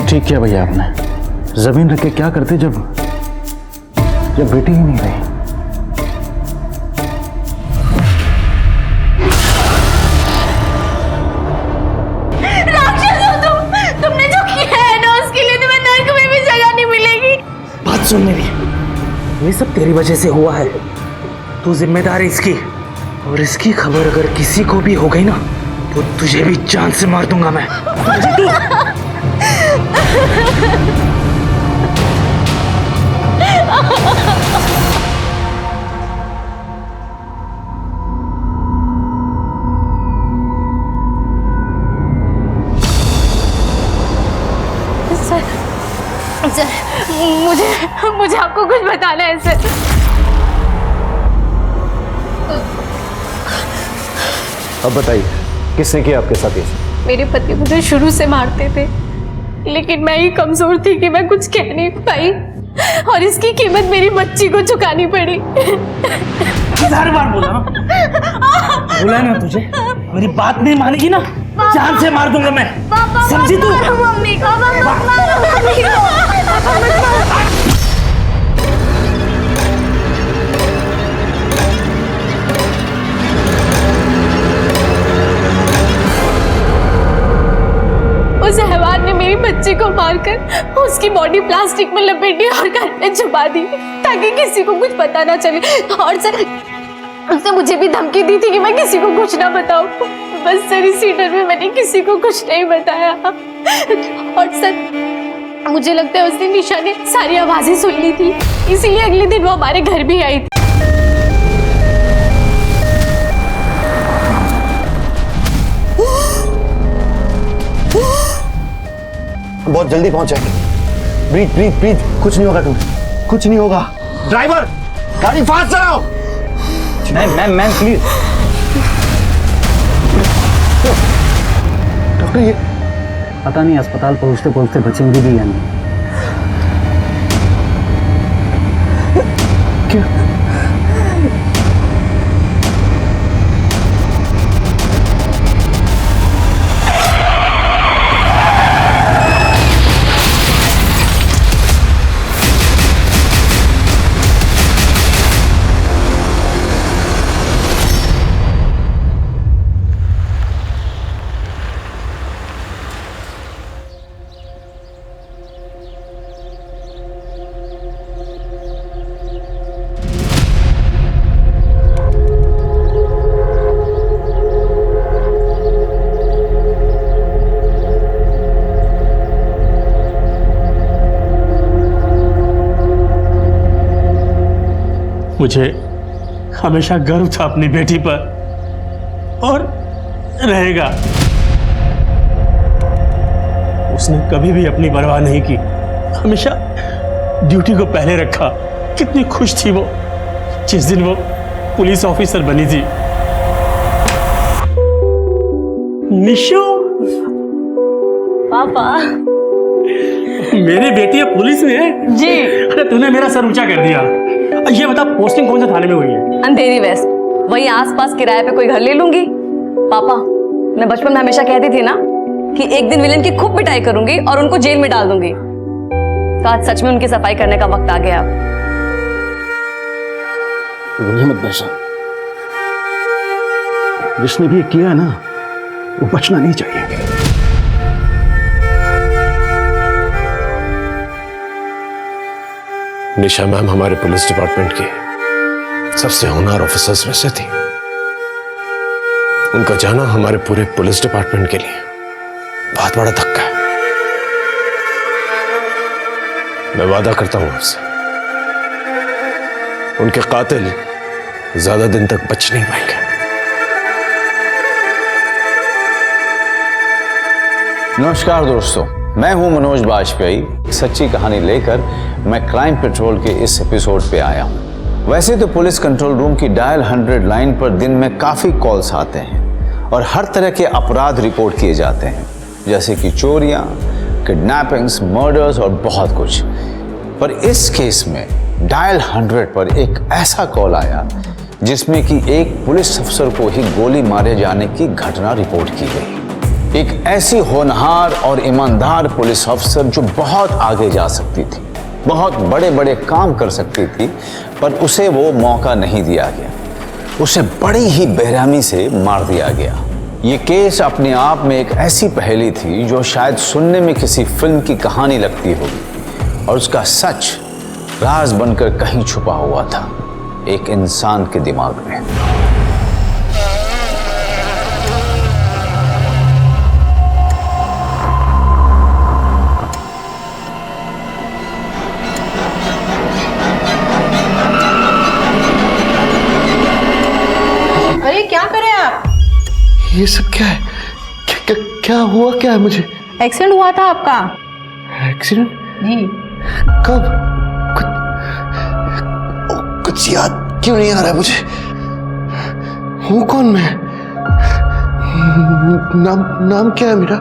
ठीक किया भैया आपने। जमीन रख के क्या करते जब बेटी ही नहीं रही। राक्षस हो तुमने जो किया है ना उसके लिए तुम्हें नर्क में भी जगह नहीं मिलेगी। बात सुन मेरी, ये सब तेरी वजह से हुआ है। तू जिम्मेदार है इसकी, और इसकी खबर अगर किसी को भी हो गई ना तो तुझे भी जान से मार दूंगा मैं। सर, मुझे आपको कुछ बताना है सर। अब बताइए किसने किया आपके साथ ये? मेरे पति मुझे शुरू से मारते थे, लेकिन मैं ही कमजोर थी कि मैं कुछ कह नहीं पाई, और इसकी कीमत मेरी बच्ची को चुकानी पड़ी। 1000 बार बोला ना तुझे, मेरी बात नहीं मानेगी ना जान से मार दूंगा मैं, समझी तू? मम्मी को उस हैवान ने मेरी बच्ची को मारकर उसकी बॉडी प्लास्टिक में लपेटी और घर में छुपा दी ताकि किसी को कुछ पता ना चले। और सर, उसने मुझे भी धमकी दी थी कि मैं किसी को कुछ ना बताऊं। बस सर, इसी डर में मैंने किसी को कुछ नहीं बताया। और सर, मुझे लगता है उस दिन निशा ने सारी आवाजें सुन ली थी, इसीलिए अगले दिन वो हमारे घर भी आई थी। बहुत जल्दी पहुंच जाएंगे। ब्रीथ ब्रीथ ब्रीथ, कुछ नहीं होगा तुम्हें, कुछ नहीं होगा। ड्राइवर, गाड़ी फास्ट चलाओ। Ma'am please. डॉक्टर, ये पता नहीं अस्पताल पहुंचते पहुंचते बचेंगे भी या नहीं। क्या? मुझे हमेशा गर्व था अपनी बेटी पर, और रहेगा। उसने कभी भी अपनी परवाह नहीं की, हमेशा ड्यूटी को पहले रखा। कितनी खुश थी वो जिस दिन वो पुलिस ऑफिसर बनी थी। निशु, पापा, मेरी बेटी है पुलिस में जी। अरे तूने मेरा सर ऊंचा कर दिया। ये बता, पोस्टिंग कौन से थाने में हुई है? अंधेरी वेस्ट, वही आसपास किराए पे कोई घर ले लूंगी। पापा, मैं बचपन में हमेशा कहती थी ना कि एक दिन विलेन की खूब पिटाई करूंगी और उनको जेल में डाल दूंगी। तो आज सच में उनकी सफाई करने का वक्त आ गया। मत बचा, जिसने भी किया ना वो बचना नहीं चाहिए। निशा मैम हमारे पुलिस डिपार्टमेंट की सबसे होनहार ऑफिसर्स में से थी। उनका जाना हमारे पूरे पुलिस डिपार्टमेंट के लिए बहुत बड़ा धक्का है। मैं वादा करता हूं आपसे, उनके कातिल ज्यादा दिन तक बच नहीं पाएंगे। नमस्कार दोस्तों, मैं हूं मनोज बाजपेयी। सच्ची कहानी लेकर मैं क्राइम पेट्रोल के इस एपिसोड पे आया हूं। वैसे तो पुलिस कंट्रोल रूम की डायल 100 लाइन पर दिन में काफ़ी कॉल्स आते हैं और हर तरह के अपराध रिपोर्ट किए जाते हैं, जैसे कि चोरियां, किडनैपिंग्स, मर्डर्स और बहुत कुछ। पर इस केस में डायल 100 पर एक ऐसा कॉल आया जिसमें कि एक पुलिस अफसर को ही गोली मारे जाने की घटना रिपोर्ट की गई। एक ऐसी होनहार और ईमानदार पुलिस अफसर जो बहुत आगे जा सकती थी, बहुत बड़े बड़े काम कर सकती थी, पर उसे वो मौका नहीं दिया गया। उसे बड़ी ही बेरहमी से मार दिया गया। ये केस अपने आप में एक ऐसी पहेली थी जो शायद सुनने में किसी फिल्म की कहानी लगती होगी, और उसका सच राज बनकर कहीं छुपा हुआ था, एक इंसान के दिमाग में। अरे क्या करें आप? ये सब क्या है? क्या हुआ? क्या है मुझे? एक्सीडेंट हुआ था आपका। एक्सीडेंट? जी। कब? कुछ याद क्यों नहीं आ रहा है मुझे? हूँ कौन मैं? नाम क्या है मेरा?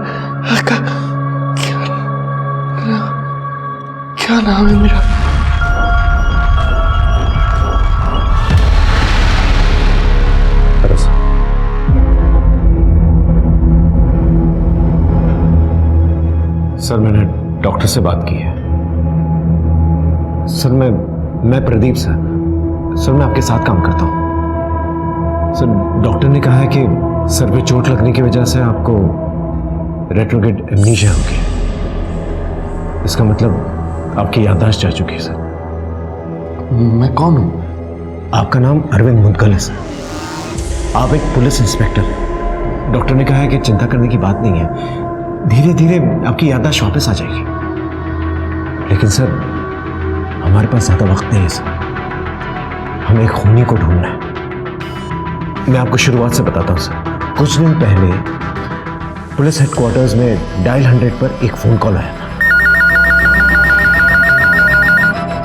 क्या नाम है मेरा? सर, मैंने डॉक्टर से बात की है। सर, मैं प्रदीप सर, मैं आपके साथ काम करता हूं। सर, डॉक्टर ने कहा है कि सर पे चोट लगने की वजह से आपको रेट्रोग्रेड एमनीशिया हो गया। इसका मतलब आपकी याददाश्त जा चुकी है सर। मैं कौन हूं? आपका नाम अरविंद मुदगल है सर। आप एक पुलिस इंस्पेक्टर हैं। डॉक्टर ने कहा है कि चिंता करने की बात नहीं है, धीरे धीरे आपकी याददाश्त वापस आ जाएगी। लेकिन सर, हमारे पास ज्यादा वक्त नहीं है सर। हमें एक खूनी को ढूंढना है। मैं आपको शुरुआत से बताता हूं सर। कुछ दिन पहले पुलिस हेडक्वार्टर्स में डायल 100 पर एक फोन कॉल आया था।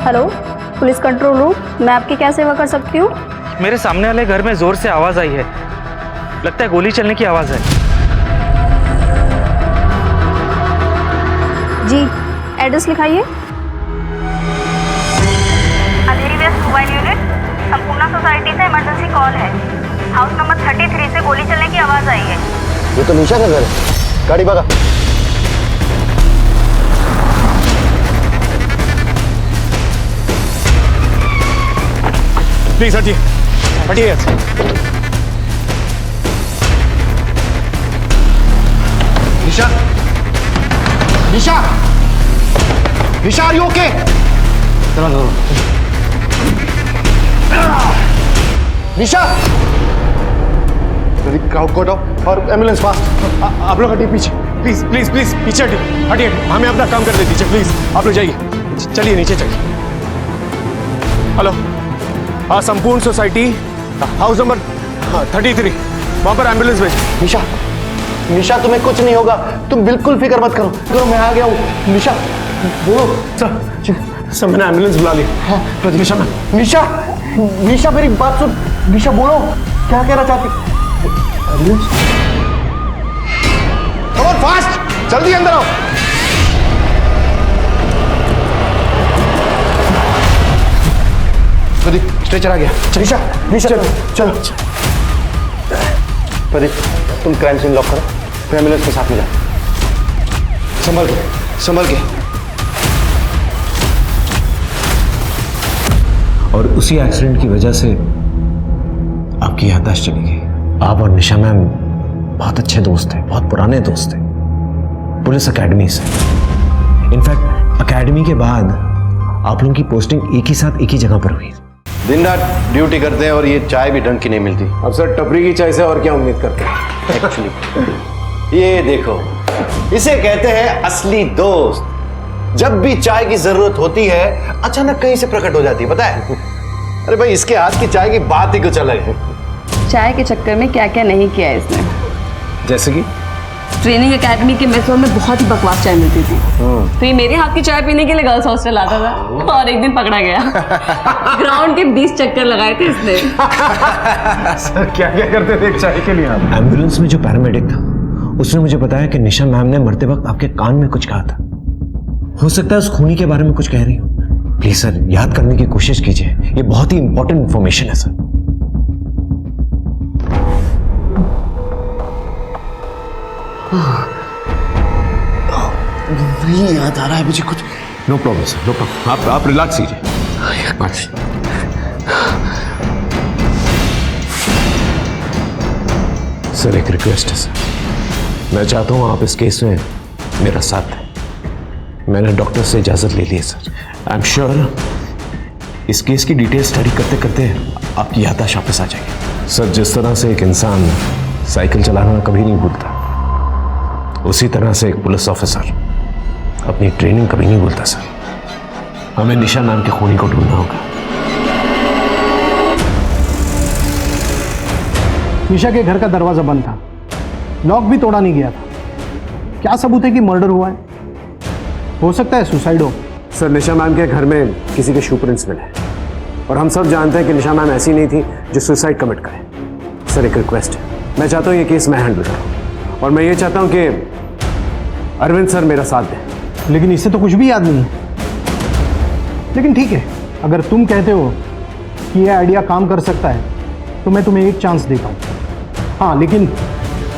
हेलो, पुलिस कंट्रोल रूम, मैं आपकी क्या सेवा कर सकती हूँ? मेरे सामने वाले घर में जोर से आवाज आई है, लगता है गोली चलने की आवाज है। जी, एड्रेस लिखाइए। अंधेरी waste mobile unit, Sampurna society से इमरजेंसी कॉल है। हाउस नंबर 33 से गोली चलने की आवाज आई है। ये तो निशा का घर है। गाड़ी भगा। प्लीज हटिए, हटिए। Nisha, Nisha, Nisha, are you okay? चलो। निशा, क्राउड को हटाओ और एम्बुलेंस फास्ट। आप लोग हटिए पीछे, प्लीज प्लीज प्लीज, पीछे हटिए, हटिए। हमें अपना काम करने दीजिए प्लीज। आप लोग जाइए, चलिए नीचे चलिए। हेलो, हाँ, संपूर्ण सोसाइटी, हाउस नंबर 33, वहां पर एम्बुलेंस भेज। निशा, निशा, तुम्हें कुछ नहीं होगा, तुम बिल्कुल फिक्र मत करो, मैं आ गया हूँ। निशा, बोलो। सर, मैंने एम्बुलेंस बुला ली। हाँ, निशा, निशा, निशा, मेरी बात सुन। निशा, बोलो, क्या कहना चाहती? एम्बुलेंस, कम ऑन फास्ट, जल्दी अंदर आओ। प्रदीप, स्ट्रेचर आ गया। निशा, निशा, चलो। प्रदीप, तुम क्राइम सीन लॉक करो, फिर एम्बुलेंस के साथ में जाओ। संभल के, संभल के। और उसी एक्सीडेंट की वजह से आपकी याददाश्त चली गई। आप और निशा मैम बहुत अच्छे दोस्त हैं, बहुत पुराने दोस्त हैं, पुलिस अकेडमी से। इनफैक्ट अकेडमी के बाद आप लोगों की पोस्टिंग एक ही साथ एक ही जगह पर हुई। दिन रात ड्यूटी करते हैं और ये चाय भी ढंग की नहीं मिलती। अब सर, टपरी की चाय से और क्या उम्मीद करते हैं? एक्चुअली ये देखो, इसे कहते हैं असली दोस्त। जब भी चाय की जरूरत होती है, अचानक कहीं से प्रकट हो जाती है, पता है? अरे भाई, इसके हाथ की चाय की बात ही कुछ अलग है। चाय के चक्कर में क्या क्या नहीं किया है इसने। जैसे कि ट्रेनिंग एकेडमी के मेस में बहुत ही बकवास चाय मिलती थी, तो ये मेरे हाथ की चाय पीने के लिए गर्ल्स हॉस्टल आता था, और एक दिन पकड़ा गया। ग्राउंड के 20 चक्कर लगाए थे इसने। सर, क्या क्या करते थे चाय के लिए आप? एम्बुलेंस में जो पैरामेडिक था, उसने मुझे बताया कि निशा मैम ने मरते वक्त आपके कान में कुछ कहा था। हो सकता है उस खूनी के बारे में कुछ कह रही हो। प्लीज सर, याद करने की कोशिश कीजिए, ये बहुत ही इंपॉर्टेंट इंफॉर्मेशन है सर। नहीं याद आ रहा है मुझे कुछ। No problem sir, no problem, आप रिलैक्स कीजिए। सर एक रिक्वेस्ट है सर, मैं चाहता हूँ आप इस केस में मेरा साथ दें। मैंने डॉक्टर से इजाज़त ले ली है सर। आई एम श्योर इस केस की डिटेल स्टडी करते करते आपकी याददाश्त वापस आ जाएगी। सर जिस तरह से एक इंसान साइकिल चलाना कभी नहीं भूलता, उसी तरह से एक पुलिस ऑफिसर अपनी ट्रेनिंग कभी नहीं भूलता सर। हमें निशा नाम के खूनी को ढूंढना होगा। निशा के घर का दरवाजा बंद था, लॉक भी तोड़ा नहीं गया था। क्या सबूत है कि मर्डर हुआ है? हो सकता है सुसाइड हो। सर निशा मैम के घर में किसी के शू प्रिंट्स मिले और हम सब जानते हैं कि निशा मैम ऐसी नहीं थी जो सुसाइड कमिट करे। सर एक रिक्वेस्ट है, मैं चाहता हूँ ये केस मैं हैंडल करूँ और मैं ये चाहता हूँ कि अरविंद सर मेरा साथ दें। लेकिन इससे तो कुछ भी याद नहीं है। लेकिन ठीक है, अगर तुम कहते हो कि ये आइडिया काम कर सकता है तो मैं तुम्हें एक चांस देता हूँ। हाँ, लेकिन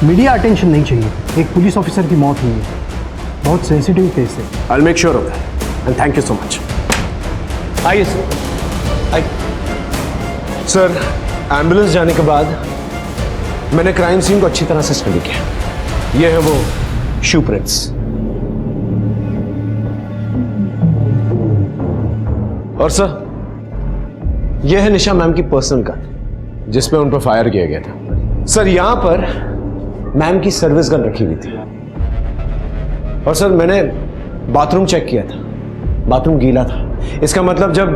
मीडिया अटेंशन नहीं चाहिए। एक पुलिस ऑफिसर की मौत हुई है, बहुत सेंसिटिव केस है। I will make sure of that and thank you so much. आइए सर, आइए। सर एम्बुलेंस जाने के बाद मैंने क्राइम सीन को अच्छी तरह से स्टडी किया। ये है वो शू प्रिंट्स और सर ये है निशा मैम की पर्सनल गन जिसमें उन पर फायर किया गया था। सर यहां पर मैम की सर्विस गन रखी हुई थी और सर मैंने बाथरूम चेक किया था, बाथरूम गीला था। इसका मतलब जब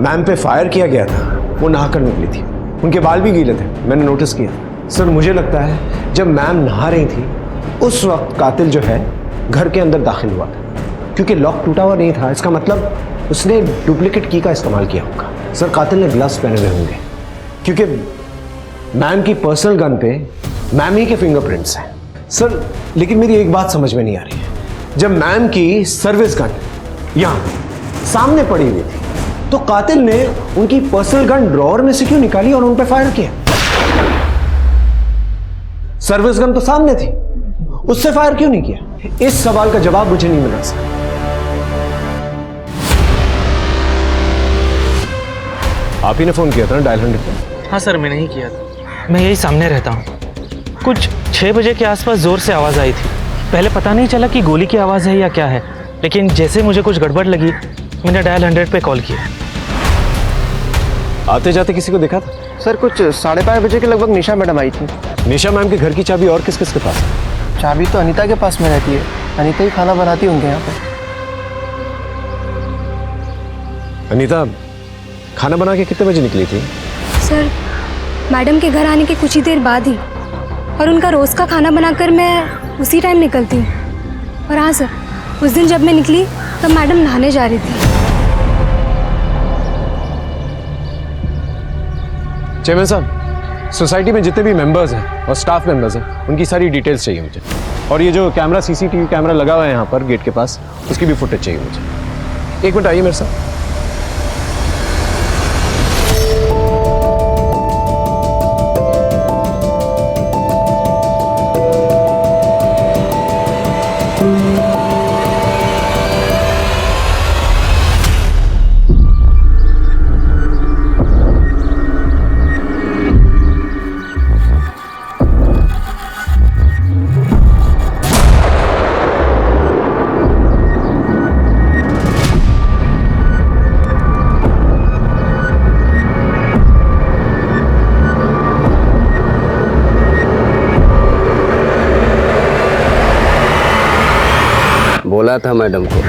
मैम पे फायर किया गया था वो नहाकर निकली थी, उनके बाल भी गीले थे, मैंने नोटिस किया। सर मुझे लगता है जब मैम नहा रही थी उस वक्त कातिल जो है घर के अंदर दाखिल हुआ था, क्योंकि लॉक टूटा हुआ नहीं था। इसका मतलब उसने डुप्लीकेट की का इस्तेमाल किया होगा। सर कातिल ने ग्लव्स पहने हुए होंगे क्योंकि मैम की पर्सनल गन पे मैम ही के फिंगरप्रिंट्स हैं। सर लेकिन मेरी एक बात समझ में नहीं आ रही है, जब मैम की सर्विस गन यहां सामने पड़ी हुई थी तो कातिल ने उनकी पर्सनल गन ड्रॉअर में से क्यों निकाली और उन पर फायर किया? सर्विस गन तो सामने थी, उससे फायर क्यों नहीं किया? इस सवाल का जवाब मुझे नहीं मिला सर। आप ही ने फोन किया था ना डायल 100 पे? हाँ सर, मैंने ही किया था। मैं यही सामने रहता हूँ। कुछ 6 बजे के आसपास ज़ोर से आवाज़ आई थी। पहले पता नहीं चला कि गोली की आवाज़ है या क्या है, लेकिन जैसे मुझे कुछ गड़बड़ लगी मैंने डायल 100 पे कॉल किया। आते जाते किसी को देखा था? सर कुछ 5:30 बजे के लगभग निशा मैडम आई थी। निशा मैम के घर की चाबी और किस किस के पास है? चाबी तो अनीता के पास में रहती है, अनीता ही खाना बनाती होंगे यहाँ पे। अनीता खाना बना के कितने बजे निकली थी? सर मैडम के घर आने के कुछ ही देर बाद ही, और उनका रोज़ का खाना बनाकर मैं उसी टाइम निकलती हूँ। और हाँ सर, उस दिन जब मैं निकली तब मैडम नहाने जा रही थी। चेयरमैन साहब, सोसाइटी में जितने भी मेंबर्स हैं और स्टाफ मेंबर्स हैं उनकी सारी डिटेल्स चाहिए मुझे, और ये जो कैमरा सीसीटीवी कैमरा लगा हुआ है यहाँ पर गेट के पास उसकी भी फुटेज चाहिए मुझे। एक मिनट आइए मेरे साथ। बोला था मैडम को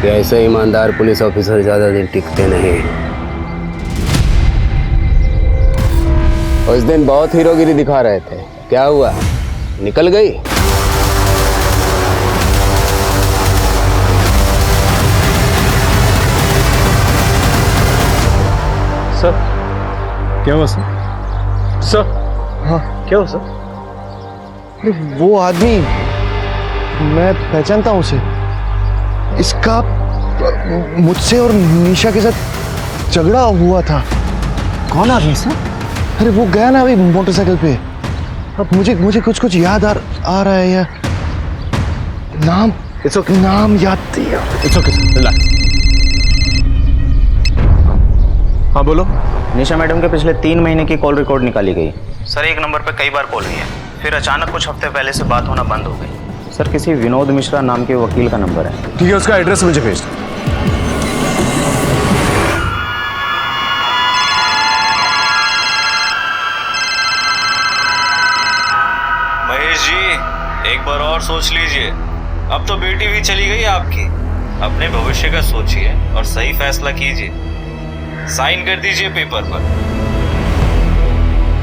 कि ऐसे ईमानदार पुलिस ऑफिसर ज़्यादा दिन टिकते नहीं। उस दिन बहुत हीरोगिरी दिखा रहे थे, क्या हुआ? निकल गई? सर क्या हुआ सर? सर हाँ क्या हुआ सर? वो आदमी मैं पहचानता हूँ उसे। इसका मुझसे और निशा के साथ झगड़ा हुआ था। कौन आदमी सर? अरे वो गया ना अभी मोटरसाइकिल पे, अब मुझे कुछ याद आ रहा है यार। नाम इट्स ओके, नाम याद दिया। It's okay, relax. हाँ बोलो। निशा मैडम के पिछले 3 महीने की कॉल रिकॉर्ड निकाली गई। सर एक नंबर पर कई बार कॉल हुई है, फिर अचानक कुछ हफ्ते पहले से बात होना बंद हो गई। सर किसी विनोद मिश्रा नाम के वकील का नंबर है। ठीक है, उसका एड्रेस मुझे भेज दो। महेश जी एक बार और सोच लीजिए, अब तो बेटी भी चली गई आपकी। अपने भविष्य का सोचिए और सही फैसला कीजिए। साइन कर दीजिए पेपर पर।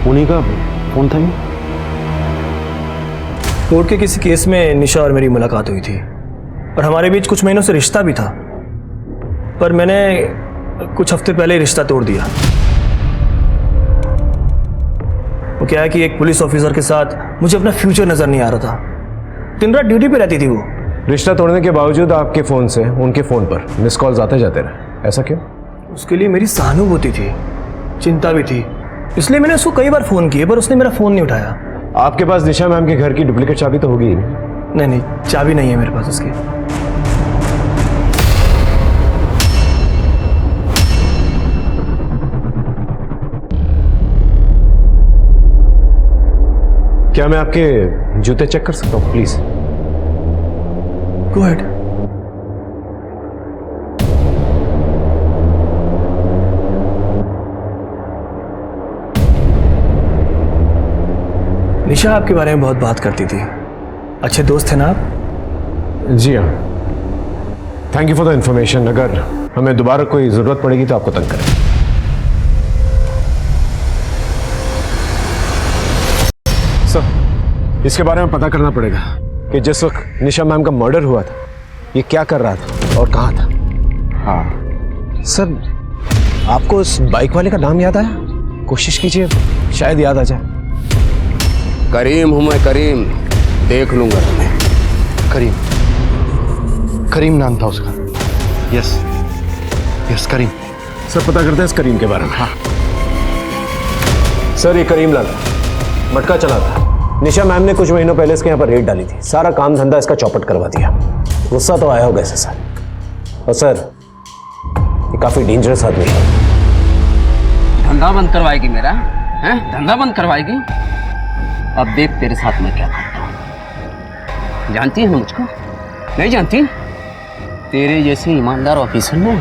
उन्हीं का फोन था ये? कोर्ट के किसी केस में निशा और मेरी मुलाकात हुई थी और हमारे बीच कुछ महीनों से रिश्ता भी था, पर मैंने कुछ हफ्ते पहले रिश्ता तोड़ दिया। वो क्या है कि एक पुलिस ऑफिसर के साथ मुझे अपना फ्यूचर नजर नहीं आ रहा था। दिन रात ड्यूटी पे रहती थी वो। रिश्ता तोड़ने के बावजूद आपके फोन से उनके फोन पर मिस कॉल्स आते जाते रहे, ऐसा क्यों? उसके लिए मेरी सहानुभूति थी, चिंता भी थी, इसलिए मैंने उसको कई बार फोन किए पर उसने मेरा फोन नहीं उठाया। आपके पास निशा मैम के घर की डुप्लीकेट चाबी तो होगी? नहीं, चाबी नहीं है मेरे पास उसकी। क्या मैं आपके जूते चेक कर सकता हूँ प्लीज? Go ahead. निशा आपके बारे में बहुत बात करती थी, अच्छे दोस्त थे ना आप? जी हाँ, thank you for the information. अगर हमें दोबारा कोई जरूरत पड़ेगी तो आपको तंग करें। सर इसके बारे में पता करना पड़ेगा कि जिस वक्त निशा मैम का मर्डर हुआ था ये क्या कर रहा था और कहाँ था। हाँ सर, आपको उस बाइक वाले का नाम याद आया? कोशिश कीजिए, शायद याद आ जाए। करीम हूं मैं, करीम, देख लूंगा तुम्हें। करीम नाम था उसका। यस करीम। सर पता करते हैं इस करीम के बारे में। हाँ सर, ये करीम लाल मटका चला था। निशा मैम ने कुछ महीनों पहले इसके यहाँ पर रेड डाली थी, सारा काम धंधा इसका चौपट करवा दिया। गुस्सा तो आया होगा इसे सर। और सर ये काफी डेंजरस आदमी है। धंधा बंद करवाएगी मेरा? हैं? धंधा बंद करवाएगी? अब देख तेरे साथ मैं क्या करता हूँ। जानती है मुझको? नहीं जानती? तेरे जैसे ईमानदार ऑफिसर ना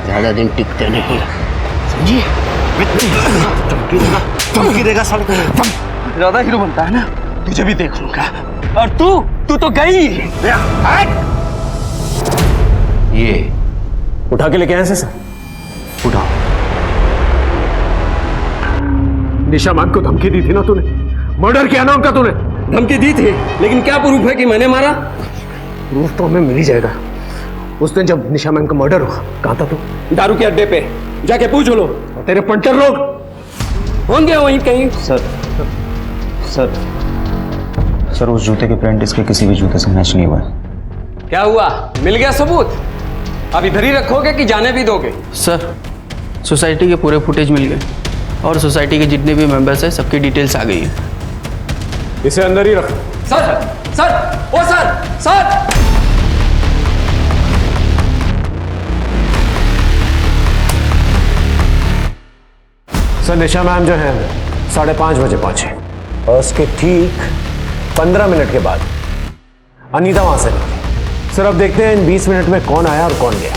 ज्यादा दिन टिकते नहीं, समझी? धमकी देगा साले को। ज्यादा हीरो बनता है ना, तुझे भी देख लूंगा। और तू तो गई। ये उठा के लेके आए सर? उठाओ। निशा मैम को धमकी दी थी ना तूने? मर्डर किया ना उनका तूने? धमकी दी थी, लेकिन क्या प्रूफ है कि मैंने मारा? प्रूफ तो हमें मिल ही जाएगा। उस दिन जब निशा मैम का मर्डर हुआ कहाँ था तू? दारू के अड्डे पे जाके पूछ लो। तेरे पंटर लोग होंगे वहीं कहीं। सर उस जूते के प्रिंट इसके किसी भी जूते से मैच नहीं हुआ। क्या हुआ? मिल गया सबूत? अब इधर ही रखोगे कि जाने भी दोगे? सर सोसाइटी के पूरे फुटेज मिल गए और सोसाइटी के जितने भी मेंबर्स हैं सबकी डिटेल्स आ गई है। इसे अंदर ही रखो। सर। सर निशा मैम जो है 5:30 बजे पहुंचे और उसके ठीक 15 मिनट के बाद अनीता वहां से निकली। सर अब देखते हैं इन 20 मिनट में कौन आया और कौन गया।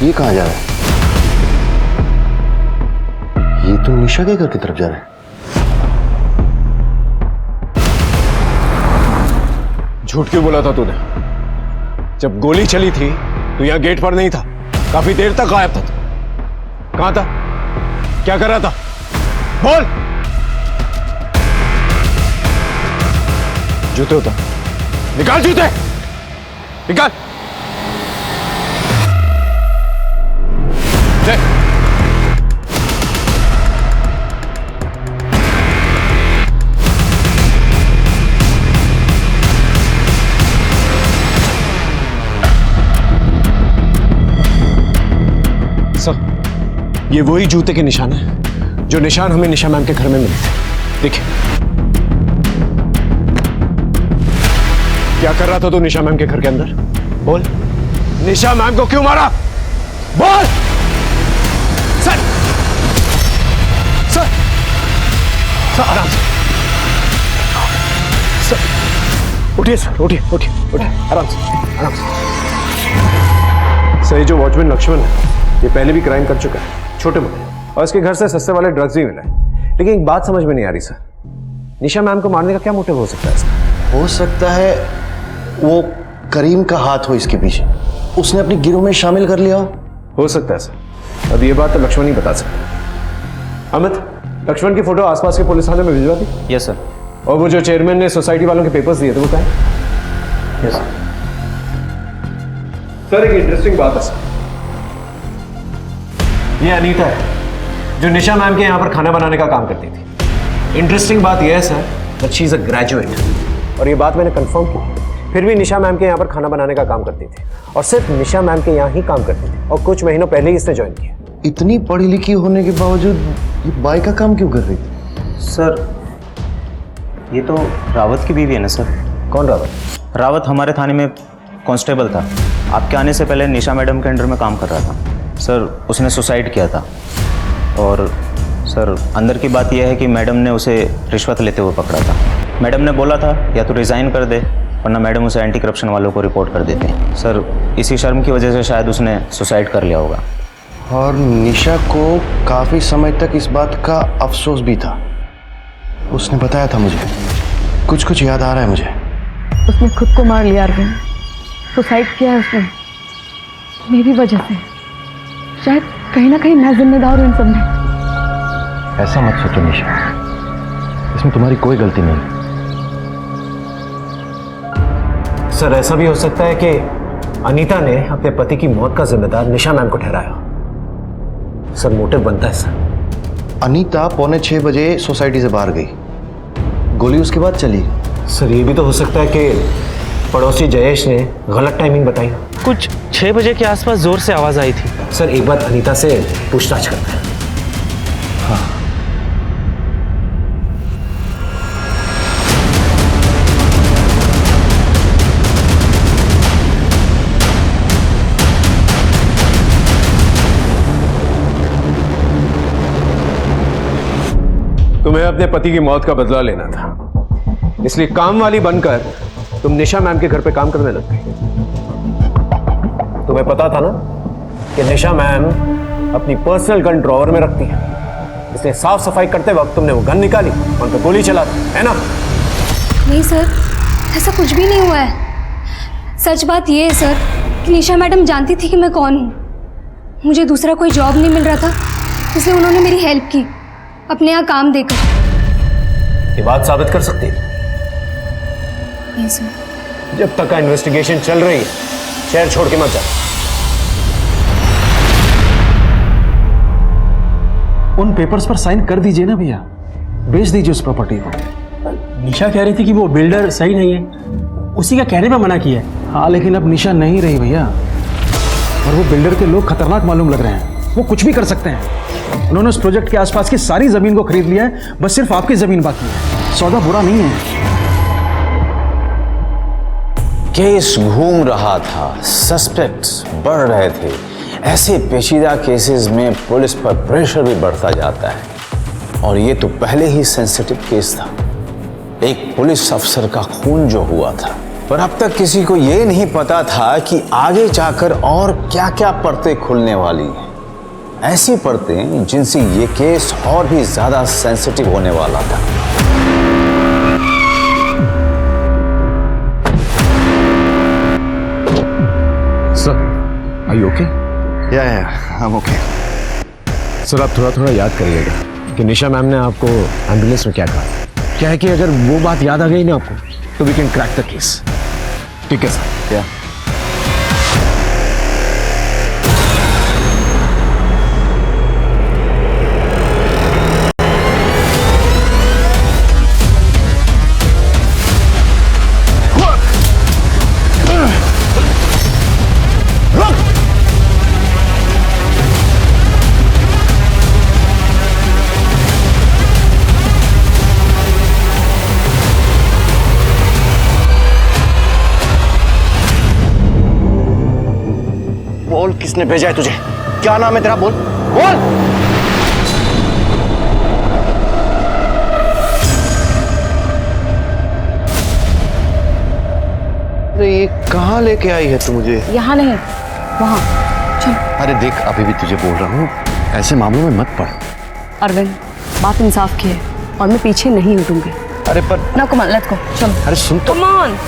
ये कहाँ जा रहा है? ये तो निशा के घर की तरफ जा रहा है। झूठ क्यों बोला था तूने? जब गोली चली थी तो यहां गेट पर नहीं था, काफी देर तक गायब था तू। कहां था? क्या कर रहा था? बोल। जूते उतार, निकाल जूते, निकाल। देख ये वही जूते के निशान है जो निशान हमें निशा मैम के घर में मिले थे। देखिए, क्या कर रहा था तू निशा मैम के घर के अंदर? बोल, निशा मैम को क्यों मारा? बोल। सर, सर, सर आराम से, सर उठिए, सर उठिए, उठिए, उठिए, आराम से, आराम से। सर, ये जो वॉचमैन लक्ष्मण है, ये पहले भी क्राइम कर चुका है, छोटे मोटे, और इसके घर से सस्ते वाले ड्रग्स भी मिले हैं। लेकिन एक बात समझ में नहीं आ रही सर, निशा मैम को मारने का क्या मोटिव हो सकता है इसका? हो सकता है वो करीम का हाथ हो इसके पीछे, उसने अपनी गिरोह में शामिल कर लिया हो सकता है सर। अब ये बात तो लक्ष्मण ही बता सकता। अमित, लक्ष्मण की फोटो आसपास के पुलिस थाने में भिजवा दी। Yes sir. और वो जो चेयरमैन ने सोसाइटी वालों के पेपर्स दिए थे वो कहाँ है? Yes sir. सर, एक इंटरेस्टिंग बात है सर, ये अनीता है जो निशा मैम के यहाँ पर खाना बनाने का काम करती थी। इंटरेस्टिंग बात यह है sir that she is a graduate, और ये बात मैंने कंफर्म की। फिर भी निशा मैम के यहाँ पर खाना बनाने का काम करती थी, और सिर्फ निशा मैम के यहाँ ही काम करती थी, और कुछ महीनों पहले ही इसने ज्वाइन किया। इतनी पढ़ी लिखी होने के बावजूद ये बाई का काम क्यों कर रही थी? सर, ये तो रावत की बीवी है ना सर। कौन रावत? रावत हमारे थाने में कांस्टेबल था, आपके आने से पहले निशा मैडम के अंडर में काम कर रहा था सर। उसने सुसाइड किया था, और सर अंदर की बात यह है कि मैडम ने उसे रिश्वत लेते हुए पकड़ा था। मैडम ने बोला था या तो रिज़ाइन कर दे, वरना मैडम उसे एंटी करप्शन वालों को रिपोर्ट कर देते हैं सर। इसी शर्म की वजह से शायद उसने सुसाइड कर लिया होगा। और निशा को काफी समय तक इस बात का अफसोस भी था, उसने बताया था मुझे, कुछ कुछ याद आ रहा है मुझे। उसने खुद को मार लिया अरविंद, सुसाइड किया है उसने मेरी वजह से। शायद कहीं ना कहीं मैं जिम्मेदार हूँ इन सब में। ऐसा मत सोचो निशा, इसमें तुम्हारी कोई गलती नहीं। सर, ऐसा भी हो सकता है कि अनीता ने अपने पति की मौत का जिम्मेदार निशा मैम को ठहराया। सर, मोटिव बनता है सर। अनीता 5:45 बजे सोसाइटी से बाहर गई, गोली उसके बाद चली। सर, ये भी तो हो सकता है कि पड़ोसी जयेश ने गलत टाइमिंग बताई। कुछ 6 बजे के आसपास जोर से आवाज आई थी। सर, एक बात अनीता से पूछताछ करते हैं। हाँ। तुम्हें अपने पति की मौत का बदला लेना था, इसलिए काम वाली बनकर तुम निशा मैम के घर पे काम करने लग गई। तुम्हें पता था ना कि निशा मैम अपनी पर्सनल गन ड्रॉवर में रखती है, इसलिए साफ सफाई करते वक्त तुमने वो गन निकाली और उन पर गोली चला दी, है ना? नहीं सर, ऐसा कुछ भी नहीं हुआ है। सच बात ये है सर कि निशा मैडम जानती थी कि मैं कौन हूँ। मुझे दूसरा कोई जॉब नहीं मिल रहा था, इसलिए उन्होंने मेरी हेल्प की अपने यहाँ काम देकर। ये बात साबित कर सकती है? नहीं सर। जब तक का इन्वेस्टिगेशन चल रही है, शहर छोड़ के मत जा। उन पेपर्स पर साइन कर दीजिए ना भैया, बेच दीजिए उस प्रॉपर्टी को। निशा कह रही थी कि वो बिल्डर सही नहीं है, उसी का कहने पे मना किया है। हाँ, लेकिन अब निशा नहीं रही भैया, और वो बिल्डर के लोग खतरनाक मालूम लग रहे हैं। वो कुछ भी कर सकते हैं। उन्होंने उस प्रोजेक्ट के आसपास की सारी जमीन को खरीद लिया है, बस सिर्फ आपकी जमीन बाकी है। सौदा बुरा नहीं है। केस घूम रहा था, सस्पेक्ट्स बढ़ रहे थे। ऐसे पेचीदा केसेस में पुलिस पर प्रेशर भी बढ़ता जाता है, और ये तो पहले ही सेंसिटिव केस था, एक पुलिस अफसर का खून जो हुआ था। पर अब तक किसी को ये नहीं पता था कि आगे जाकर और क्या क्या परतें खुलने वाली हैं, ऐसी परतें जिनसे ये केस और भी ज्यादा सेंसिटिव होने वाला था। Sir, are you okay? या आई एम ओके। सर, आप थोड़ा थोड़ा याद करिएगा कि निशा मैम ने आपको एम्बुलेंस में क्या कहा। क्या है कि अगर वो बात याद आ गई ना आपको, तो we can crack the case. ठीक है सर? या किसने भेजा है तुझे? क्या नाम है तेरा? बोल बोल। अरे ये कहाँ लेके आई है तू मुझे? यहाँ नहीं, वहाँ। चल। अरे देख, अभी भी तुझे बोल रहा हूँ, ऐसे मामलों में मत पड़। अरविंद, बात इंसाफ की है और मैं पीछे नहीं हटूंगी। अरे पर ना कम ऑन, लेट्स गो, चलो। अरे सुन तो। Come on.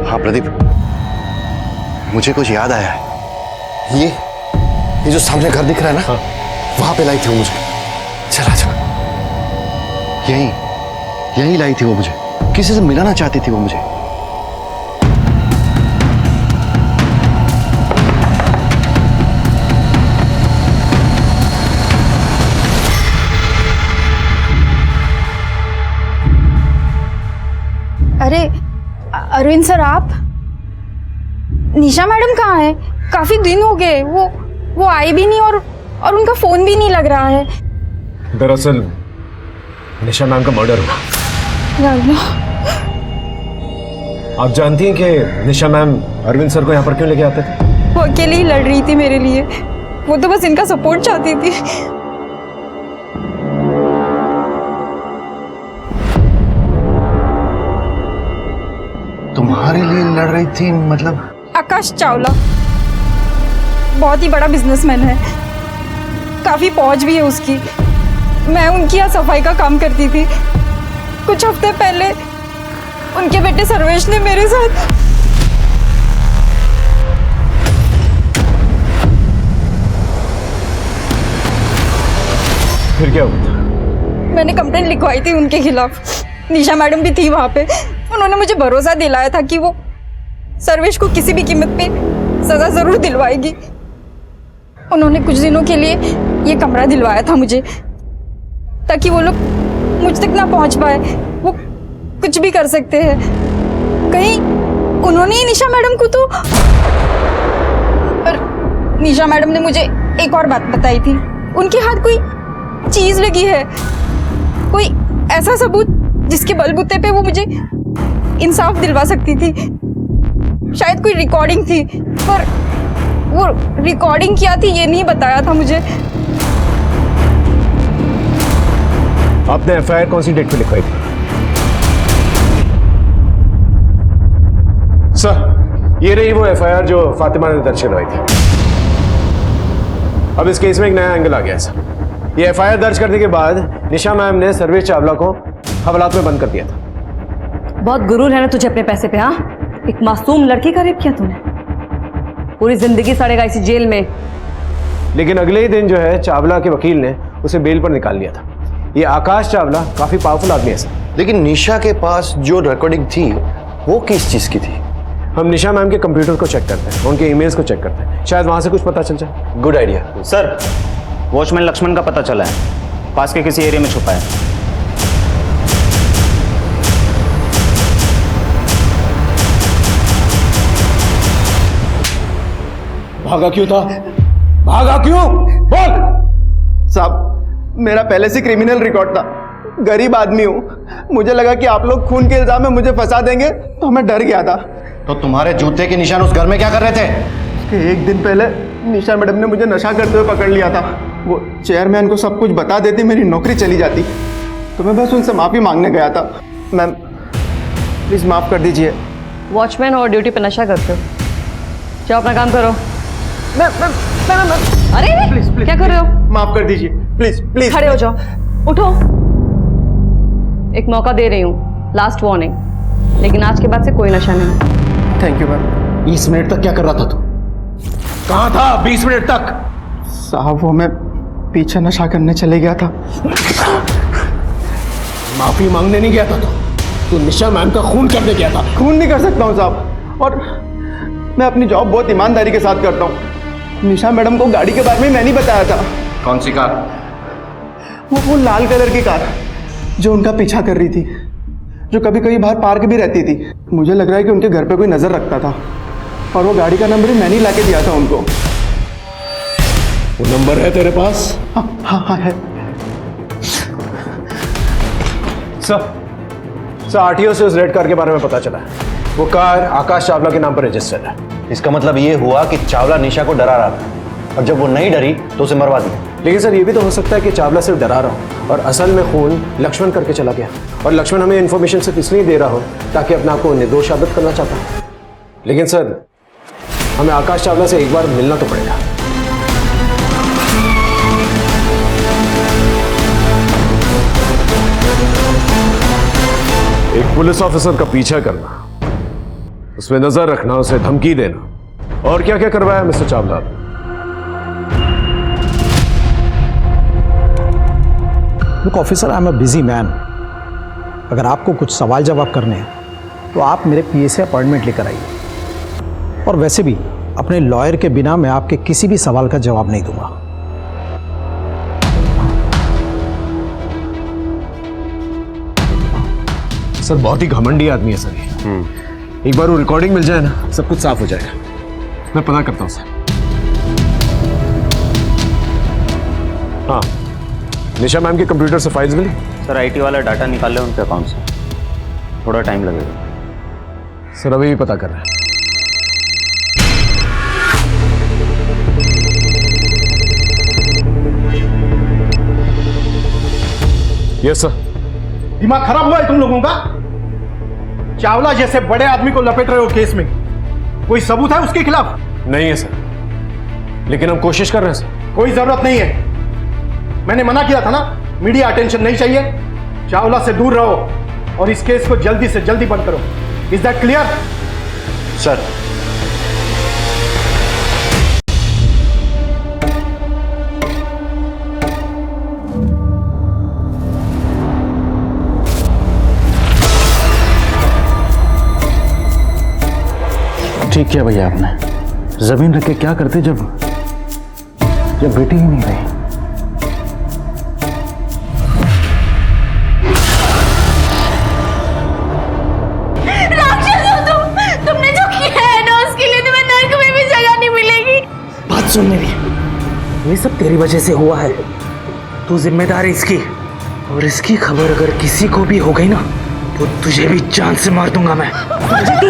हाँ प्रदीप, मुझे कुछ याद आया है। ये जो सामने घर दिख रहा है ना, वहां पे लाई थी वो मुझे। चला चला, यही लाई थी वो मुझे। किसी से मिलाना चाहती थी वो मुझे। अरे अरविंद सर, आप? निशा मैडम कहाँ है? काफी दिन हो गए, वो आई भी नहीं और उनका फोन भी नहीं लग रहा है। दरअसल निशा मैम का मर्डर हुआ। आप जानती हैं कि निशा मैम अरविंद सर को यहाँ पर क्यों लेके आते थे? वो अकेले ही लड़ रही थी मेरे लिए, वो तो बस इनका सपोर्ट चाहती थी। तुम्हारे लिए लड़ रही थी मतलब? आकाश चावला बहुत ही बड़ा बिजनेसमैन है, काफी पहुंच भी है उसकी। मैं उनकी यहाँ सफाई का काम करती थी। कुछ हफ्ते पहले उनके बेटे सर्वेश ने मेरे साथ फिर क्या हुआ? मैंने कंप्लेंट लिखवाई थी उनके खिलाफ। निशा मैडम भी थी वहां पे। उन्होंने मुझे भरोसा दिलाया था कि वो सर्वेश को किसी भी कीमत पे सजा जरूर दिलवाएगी। उन्होंने कुछ दिनों के लिए ये कमरा दिलवाया था मुझे, ताकि वो लोग मुझ तक ना पहुंच पाए। वो कुछ भी कर सकते हैं। कहीं उन्होंने ही निशा मैडम को तो। पर निशा मैडम ने मुझे एक और बात बताई थी, उनके हाथ कोई चीज लगी है, कोई ऐसा सबूत जिसके बलबूते पे वो मुझे इंसाफ दिलवा सकती थी। शायद कोई रिकॉर्डिंग थी, पर वो रिकॉर्डिंग क्या थी ये नहीं बताया था मुझे। आपने एफआईआर कौन सी डेट पे लिखवाई थी? सर, ये रही वो एफआईआर जो फातिमा ने दर्ज करवाई थी। अब इस केस में एक नया एंगल आ गया है सर। ये एफआईआर दर्ज करने के बाद निशा मैम ने सर्वेश चावला को हवालात में बंद कर दिया था। बहुत गुरूर है ना तुझे अपने पैसे पे? हाँ, एक मासूम लड़की का रेप किया तूने, पूरी जिंदगी सड़ेगा इसी जेल में। लेकिन अगले ही दिन जो है चावला के वकील ने उसे बेल पर निकाल लिया था। ये आकाश चावला काफी पावरफुल आदमी है सर। लेकिन निशा के पास जो रिकॉर्डिंग थी वो किस चीज की थी? हम निशा मैम के कंप्यूटर को चेक करते हैं, उनके ईमेल्स को चेक करते हैं, शायद वहां से कुछ पता चल जाए। Good idea sir. Watchman Lakshman का पता चला है, पास के किसी एरिया में छुपा है। भागा क्यों था? भागा क्यों? बोल। साहब, मेरा पहले से क्रिमिनल रिकॉर्ड था। गरीब आदमी हूँ, मुझे लगा कि आप लोग खून के इल्जाम में मुझे फंसा देंगे, तो मैं डर गया था। तो तुम्हारे जूते के निशान उस घर में क्या कर रहे थे? कि एक दिन पहले निशा मैडम ने मुझे नशा करते हुए पकड़ लिया था। वो चेयरमैन को सब कुछ बता देती, मेरी नौकरी चली जाती। तो मैं बस उनसे माफ़ी मांगने गया था। मैम प्लीज़ माफ़ कर दीजिए। वॉचमैन और ड्यूटी पे नशा करते हो, जाओ अपना काम करो। अरे प्लीज क्या कर रहे हो? माफ कर दीजिए, प्लीज प्लीज। खड़े हो जाओ, उठो। एक मौका दे रही हूँ, लास्ट वार्निंग, लेकिन आज के बाद से कोई नशा नहीं। Thank you ma'am. 20 मिनट तक क्या कर रहा था तू? कहाँ था 20 मिनट तक? साहब, वो मैं पीछे नशा करने चले गया था। माफी मांगने नहीं गया था तू निशा मैम का खून करने गया था। खून नहीं कर सकता हूँ साहब, और मैं अपनी जॉब बहुत ईमानदारी के साथ करता हूँ। निशा मैडम को गाड़ी के बारे में मैं नहीं बताया था। कौन सी कार? वो लाल कलर की कार। जो उनका पीछा कर रही थी, जो कभी कभी बाहर पार्क भी रहती थी। मुझे लग रहा है कि उनके घर पे कोई नजर रखता था और वो गाड़ी का नंबर ही मैंने ही लाके दिया था उनको। वो नंबर है तेरे पास? हाँ हाँ हाँ है। सर आरटीओ से उस रेड कार के बारे में पता चला है। वो कार आकाश चावला के नाम पर रजिस्टर्ड है। इसका मतलब ये हुआ कि चावला निशा को डरा रहा था और जब वो नहीं डरी तो उसे मरवा दिया। लेकिन सर ये भी तो हो सकता है कि चावला सिर्फ डरा रहा हो और असल में खून लक्ष्मण करके चला गया, और लक्ष्मण हमें इन्फॉर्मेशन सिर्फ इसलिए दे रहा हो ताकि अपने आप को निर्दोष साबित करना चाहता है। लेकिन सर हमें आकाश चावला से एक बार मिलना तो पड़ेगा। एक पुलिस ऑफिसर का पीछा करना, उसमें नजर रखना, उसे धमकी देना, और क्या क्या करवाया mister Chawla? Look officer, I am a busy man. अगर आपको कुछ सवाल जवाब करने हैं तो आप मेरे पीए से अपॉइंटमेंट लेकर आइए। और वैसे भी अपने लॉयर के बिना मैं आपके किसी भी सवाल का जवाब नहीं दूंगा। सर बहुत ही घमंडी आदमी है सर ये। एक बार वो रिकॉर्डिंग मिल जाए ना, सब कुछ साफ हो जाएगा। मैं पता करता हूँ सर। हाँ, निशा मैम के कंप्यूटर से फाइल्स मिली? सर आईटी वाला डाटा निकाल ले उनके अकाउंट से, थोड़ा टाइम लगेगा। सर अभी भी पता कर रहे हैं। Yes sir. दिमाग खराब हुआ है तुम लोगों का? चावला जैसे बड़े आदमी को लपेट रहे हो केस में। कोई सबूत है उसके खिलाफ? नहीं है सर, लेकिन हम कोशिश कर रहे हैं सर। कोई जरूरत नहीं है। मैंने मना किया था ना, मीडिया अटेंशन नहीं चाहिए। चावला से दूर रहो और इस केस को जल्दी से जल्दी बंद करो। Is that clear? सर ठीक किया भैया आपने। जमीन रख के क्या करते जब बेटी ही नहीं रही। राक्षस हो तुमने जो किया है ना, उसके लिए तुम्हें नर्क में भी जगह नहीं मिलेगी। बात सुन मेरी, ये सब तेरी वजह से हुआ है। तू जिम्मेदार है इसकी, और इसकी खबर अगर किसी को भी हो गई ना तो तुझे भी जान से मार दूंगा मैं। समझी तू?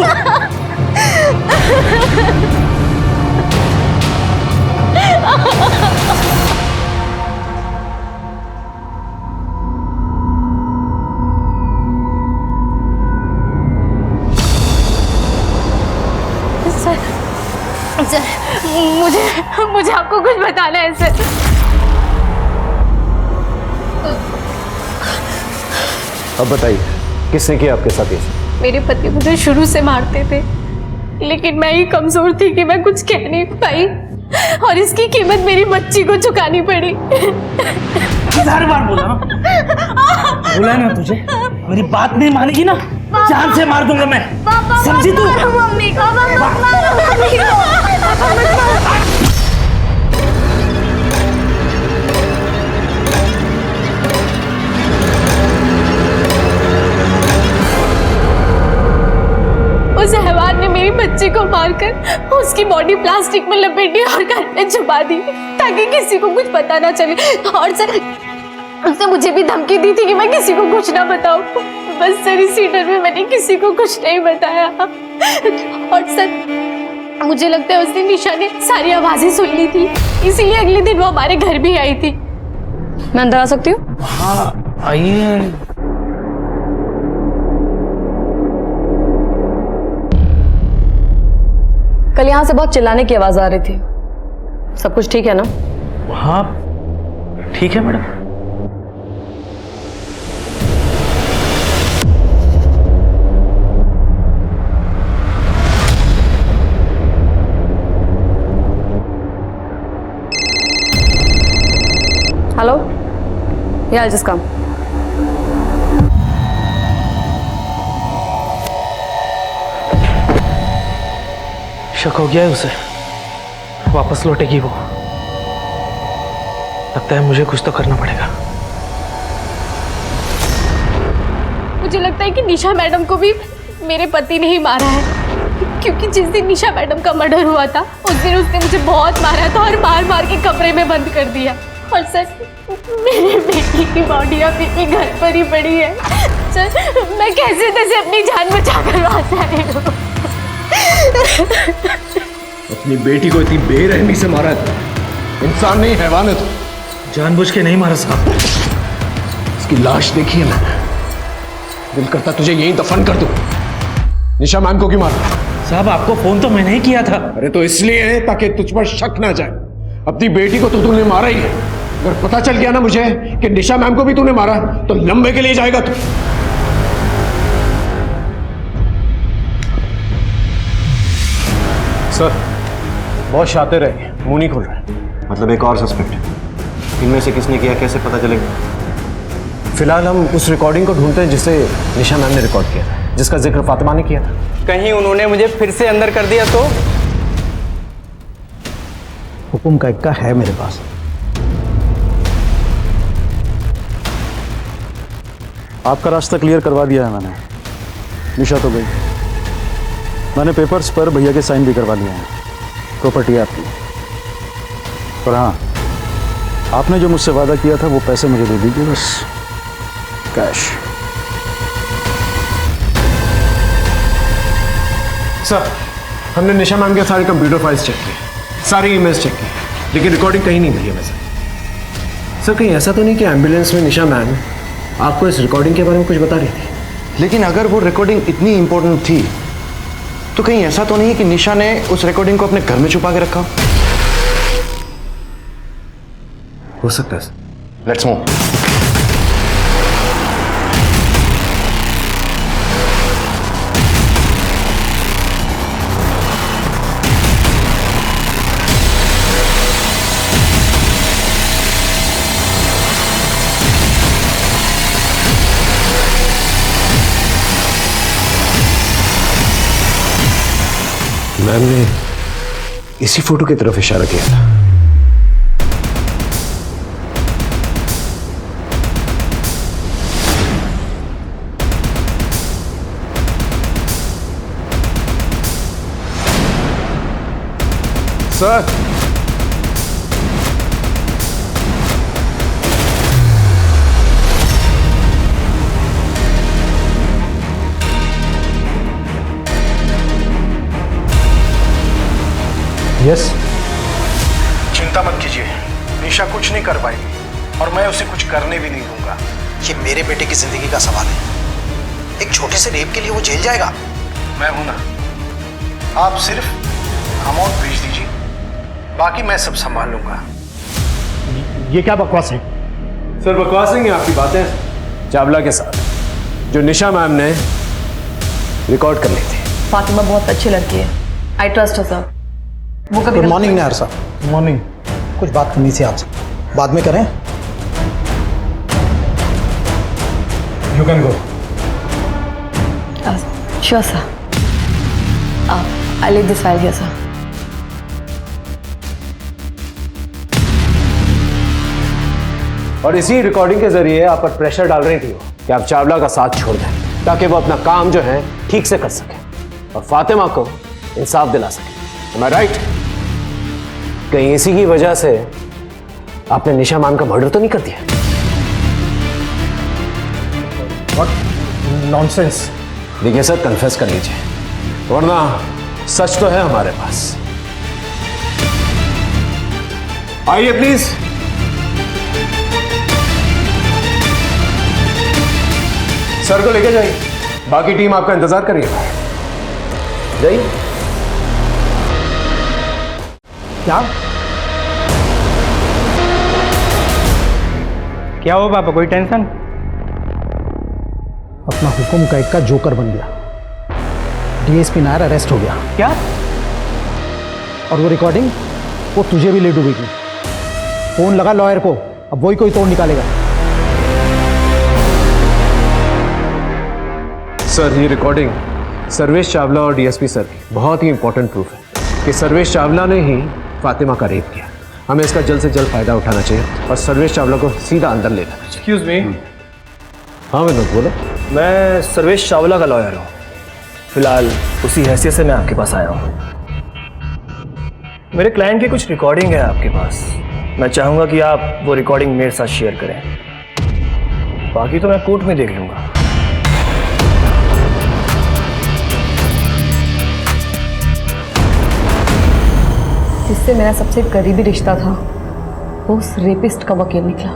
सर मुझे आपको कुछ बताना है सर। अब बताइए किसने किया आपके साथ ये? मेरे पति मुझे शुरू से मारते थे, लेकिन मैं ही कमजोर थी कि मैं कुछ कह नहीं पाई, और इसकी कीमत मेरी बच्ची को चुकानी पड़ी। 1000 बार बोला ना तुझे, मेरी बात नहीं मानेगी ना जान से मार दूंगा मैं। समझी तू? मम्मी को उस हैवान ने मेरी बच्ची को मारकर उसकी बॉडी प्लास्टिक में लपेटी और घर में छुपा दी ताकि किसी को कुछ पता ना चले। और सर उसने मुझे भी धमकी दी थी कि मैं किसी को कुछ ना बताऊं। बस सर इसी डर में मैंने किसी को कुछ नहीं बताया। और सर मुझे लगता है उस दिन निशा ने सारी आवाजें सुन ली थी, इसीलिए अगले दिन वो हमारे घर भी आई थी। मैं अंदर आ सकती हूँ? हाँ आइए। कल यहाँ से बहुत चिल्लाने की आवाज आ रही थी। सब कुछ ठीक है ना? हाँ ठीक है madam. Hello, yeah, I'll just come. शक हो गया है उसे, वापस लौटेगी वो। लगता है मुझे कुछ तो करना पड़ेगा। मुझे लगता है कि निशा मैडम को भी मेरे पति ने ही मारा है, क्योंकि जिस दिन निशा मैडम का मर्डर हुआ था उस दिन उसने मुझे बहुत मारा था और मार मार के कमरे में बंद कर दिया। और सर, मेरे बेटी की बॉडी अभी भी घर पर ही पड़ी है। सर, मैं कैसे तैसे अपनी जान बचा कर वापस आई हूँ। अपनी बेटी को इतनी बेरहमी से मारा है, इंसान नहीं हैवान है तो। जानबूझ के नहीं मारा साहब। इसकी लाश देखी है मैंने, दिल करता तुझे यहीं दफन कर दूं। निशा मैम को क्यों मारा? साहब आपको फोन तो मैंने ही किया था। अरे तो इसलिए है ताकि तुझ पर शक ना जाए। अपनी बेटी को तो तूने मारा ही है, अगर पता चल गया ना मुझे कि निशा मैम को भी तूने मारा तो लंबे के लिए जाएगा तू। सर, बहुत शातिर है, मुंह नहीं खोल रहा है। मतलब एक और सस्पेक्ट है, इनमें से किसने किया कैसे पता चलेगा? फिलहाल हम उस रिकॉर्डिंग को ढूंढते हैं जिसे निशा मैम ने रिकॉर्ड किया था, जिसका जिक्र फातिमा ने किया था। कहीं उन्होंने मुझे फिर से अंदर कर दिया तो? हुकुम का इक्का है मेरे पास। आपका रास्ता क्लियर करवा दिया है मैंने। निशा तो गई, मैंने पेपर्स पर भैया के साइन भी करवा लिए हैं। प्रॉपर्टी है आपकी। पर हाँ, आपने जो मुझसे वादा किया था वो पैसे मुझे दे दीजिए बस, कैश। सर, हमने निशा मैम के सारे कंप्यूटर फाइल्स चेक किए, सारी ईमेल्स चेक की, लेकिन रिकॉर्डिंग कहीं नहीं मिली हमें। सर, कहीं ऐसा तो नहीं कि एम्बुलेंस में निशा मैम आपको इस रिकॉर्डिंग के बारे में कुछ बता रही थी? लेकिन अगर वो रिकॉर्डिंग इतनी इंपॉर्टेंट थी तो कहीं ऐसा तो नहीं है कि निशा ने उस रिकॉर्डिंग को अपने घर में छुपा के रखा? हो सकता है सर। Let's move. मैम ने इसी फोटो की तरफ इशारा किया था। सर, यस, चिंता मत कीजिए, निशा कुछ नहीं कर पाएगी और मैं उसे कुछ करने भी नहीं दूंगा। ये मेरे बेटे की जिंदगी का सवाल है। एक छोटे से रेप के लिए वो जेल जाएगा? मैं हूं ना, आप सिर्फ अमाउंट भेज दीजिए, बाकी मैं सब संभाल लूंगा। ये क्या बकवास है? सर, बकवास नहीं है आपकी बातें चावला के साथ जो निशा मैम ने रिकॉर्ड कर ली थी। फातिमा बहुत अच्छी लड़की है, आई ट्रस्ट हर सर। वो कभी गुड मॉर्निंग नायर साहब। मॉर्निंग। कुछ बात करनी थी आपसे, बाद में करें? You can go. Sure sir, I leave this file here sir. और इसी रिकॉर्डिंग के जरिए आप पर प्रेशर डाल रही थी कि आप चावला का साथ छोड़ दें ताकि वो अपना काम जो है ठीक से कर सके और फातिमा को इंसाफ दिला सके। Am I right? कहीं इसी की वजह से आपने निशा मैम का मर्डर तो नहीं कर दिया? What nonsense? देखिए सर, कन्फेस कर लीजिए, वरना सच तो है हमारे पास। आइए प्लीज। सर को लेके जाइए, बाकी टीम आपका इंतजार कर रही है। जाइए। क्या क्या हो पापा, कोई टेंशन? अपना हुकुम का इक्का जोकर बन गया, डीएसपी नायर अरेस्ट हो गया। क्या? और वो रिकॉर्डिंग वो तुझे भी ले डूबेगी। फोन लगा लॉयर को, अब वही कोई तोड़ निकालेगा। सर, ये रिकॉर्डिंग सर्वेश चावला और डीएसपी सर की बहुत ही इंपॉर्टेंट प्रूफ है कि सर्वेश चावला ने ही फातिमा का रेप किया। हमें इसका जल्द से जल्द फायदा उठाना चाहिए और सर्वेश चावला को सीधा अंदर ले जाना चाहिए। Excuse me. हाँ विनोद, बोलो। मैं सर्वेश चावला का लॉयर हूँ। फिलहाल उसी हैसियत से मैं आपके पास आया हूँ। मेरे क्लाइंट की कुछ रिकॉर्डिंग है आपके पास। मैं चाहूँगा कि आप वो रिकॉर्डिंग मेरे साथ शेयर करें। बाकी तो मैं कोर्ट में देख लूँगा। जिससे मेरा सबसे करीबी रिश्ता था वो उस रेपिस्ट का वकील निकला।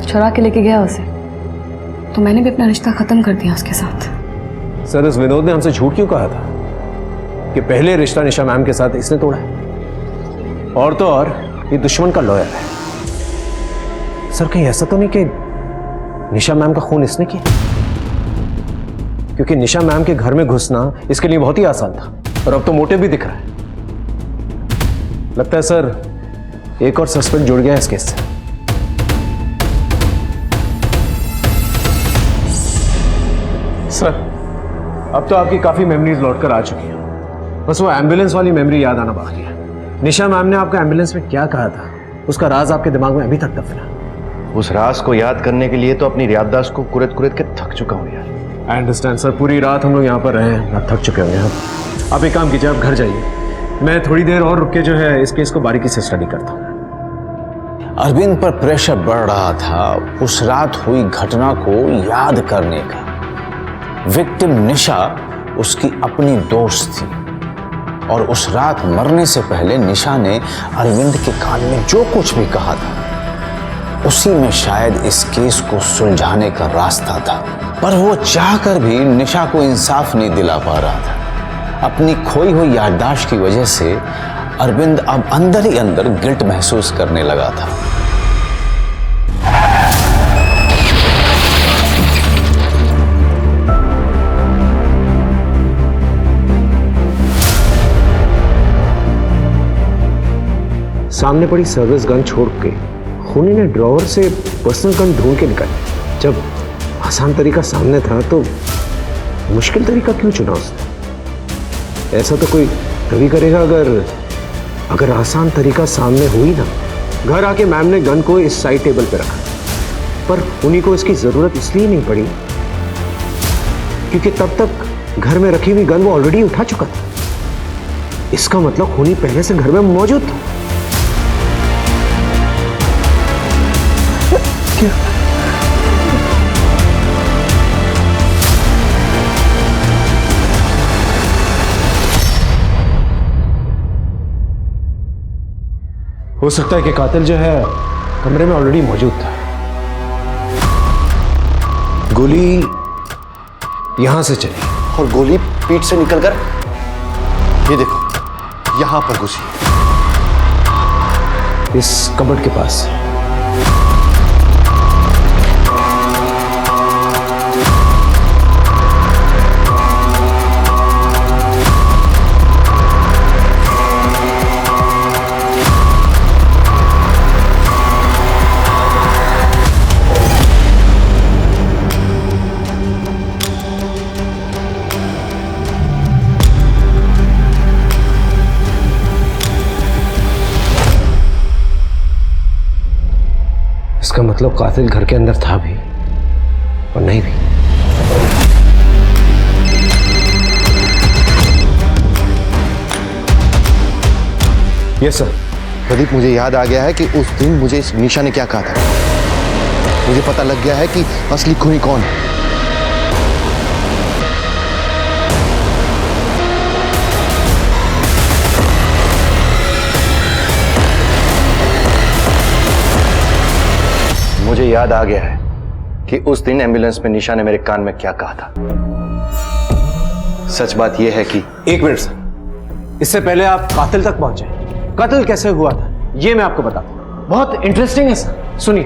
चुरा के लेके गया उसे, तो मैंने भी अपना रिश्ता खत्म कर दिया उसके साथ। सर, इस विनोद ने हमसे झूठ क्यों कहा था कि पहले रिश्ता निशा मैम के साथ इसने तोड़ा है? और तो और ये दुश्मन का लॉयर है। सर, कहीं ऐसा तो नहीं कि निशा मैम का खून इसने किया? क्योंकि निशा मैम के घर में घुसना इसके लिए बहुत ही आसान था और अब तो मोटिव भी दिख रहा है। लगता है सर एक और सस्पेक्ट जुड़ गया है इस केस से। सर, अब तो आपकी काफी मेमोरीज लौटकर आ चुकी हैं। बस वो एम्बुलेंस वाली मेमोरी याद आना बाकी है। निशा मैम ने आपको एम्बुलेंस में क्या कहा था, उसका राज आपके दिमाग में अभी तक दफना। उस राज को याद करने के लिए तो अपनी याददाश्त को कुरेद कुरेद के थक चुका हूँ यार। आई अंडरस्टैंड सर, पूरी रात हम लोग यहाँ पर रहे हैं, आप थक चुके होंगे। आप एक काम कीजिए, आप घर जाइए, मैं थोड़ी देर और रुक के जो है इस केस को बारीकी से स्टडी करता हूँ। अरविंद पर प्रेशर बढ़ रहा था उस रात हुई घटना को याद करने का। विक्टिम निशा उसकी अपनी दोस्त थी और उस रात मरने से पहले निशा ने अरविंद के कान में जो कुछ भी कहा था उसी में शायद इस केस को सुलझाने का रास्ता था। पर वो चाहकर भी निशा को इंसाफ नहीं दिला पा रहा था। अपनी खोई हुई याददाश्त की वजह से अरविंद अब अंदर ही अंदर गिल्ट महसूस करने लगा था। सामने पड़ी सर्विस गन छोड़ के खूनी ने ड्रॉवर से पर्सनल गन ढूंढ के निकाली। जब आसान तरीका सामने था तो मुश्किल तरीका क्यों चुना उसने? ऐसा तो कोई तभी करेगा अगर आसान तरीका सामने हुई ना। घर आके मैम ने गन को इस साइड टेबल पे रखा, पर खूनी को इसकी जरूरत इसलिए नहीं पड़ी क्योंकि तब तक घर में रखी हुई गन वो ऑलरेडी उठा चुका था। इसका मतलब खूनी पहले से घर में मौजूद था। क्या? हो सकता है कि कातिल जो है कमरे में ऑलरेडी मौजूद था। गोली यहां से चली और गोली पीठ से निकलकर ये देखो यहां पर घुसी, इस कबर्ड के पास। इसका मतलब कातिल घर के अंदर था भी और नहीं भी। Yes sir. प्रदीप, मुझे याद आ गया है कि उस दिन मुझे इस निशा ने क्या कहा था। मुझे पता लग गया है कि असली खूनी कौन है। मुझे याद आ गया है कि उस दिन एम्बुलेंस में निशा ने मेरे कान में क्या कहा था। सच बात यह है कि एक मिनट सर, इससे पहले आप कातिल तक पहुंचे। कत्ल कैसे हुआ था ये मैं आपको बताता हूं, बहुत इंटरेस्टिंग है सर। सुनिए,